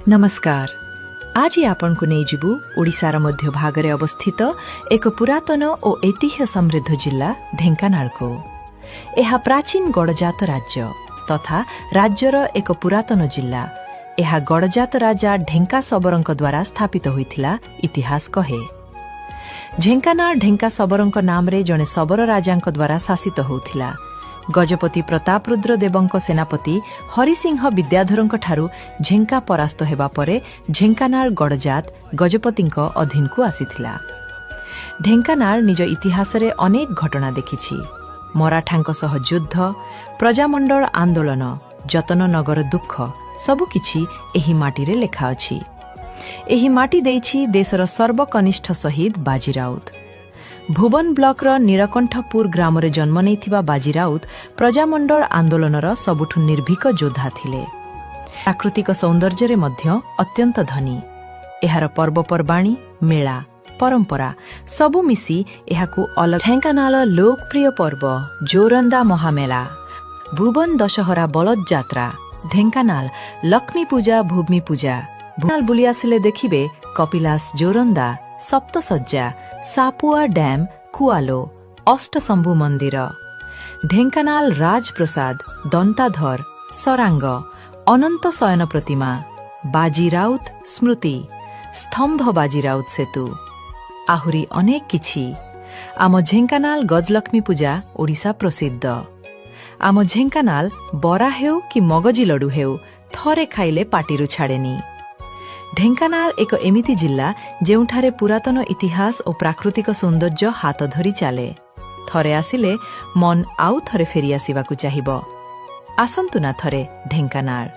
नमस्कार। आज आपण को नहीं जीवु ओडिशार मध्य भागरे अवस्थित एक पुरातन और ऐतिह्य समृद्ध जिला ढेंकानाल को। यह प्राचीन गड़जात राज्य तथा राज्यर एक पुरातन जिला। यह गड़जात राजा ढेंका सबरंक द्वारा स्थापित होइथिला इतिहास कहे। ढेंकानाल ढेंका सबरंक नाम रे जने सबर राजांक द्वारा शासित होउथिला। गजपति प्रतापरुद्र देवंक सेनापति हरिसिंह विद्याधरंक ठारू झेंका परास्त हेबा परे ढेंकानाल गड़जात गजपतिंक अधीन को आसीथिला। ढेंकानाल निज इतिहास रे अनेक घटना देखिछि। मराठांक सह युद्ध, प्रजामंडल आंदोलन, जतननगर दुख सबुकिछि एही माटी रे लेखा अछि। एही माटी देइछि देशर सर्वकनिष्ठ शहीद बाजी राउत। भुवन ब्लॉकर नीलकंठपुर ग्राम रे जन्म नेइथिबा बाजी राउत प्रजामंडल आंदोलनर सबुठु निर्भीक योद्धा थिले। प्राकृतिक सौंदर्य रे मध्य अत्यंत धनी। एहार पर्वपर्वाणी, मेला, परंपरा सबु मिसी एहाकु अलग। ढेंकानाल लोकप्रिय पर्व जोरंदा महामेला, भुवन दशहरा बलद जात्रा, ढेंकानाल लक्ष्मी पूजा, भूमि पूजा। भुवनाल बुली आसिले देखिबे कपिलास जोरंदा, सप्तसज्जा, सापुआ डैम, कुआलो, अष्टशंभु मंदिर, ढेंकानाल राजप्रसाद, दंताधर, सरांग, अनंत शयन प्रतिमा, बाजी राउत स्मृति, स्तंभ बाजी राउत सेतु, आहुरी अनेक किछि। आम ढेंकानाल गजलक्ष्मी पूजा ओडिशा प्रसिद्ध। आम ढेंकानाल बरा हेउ कि मगजी लडु हेउ थरे खाइले पाटिरु छाड़ेनी। ढेंकानाल एक एमिति जिला जेउठारे पुरातन इतिहास और प्राकृतिक सौंदर्य हाथ धरी चले। थरे आसिले मन आउ थरे फेरी आसिबाकु चाहिबो। आसंतु ना थरे ढेंकानाल।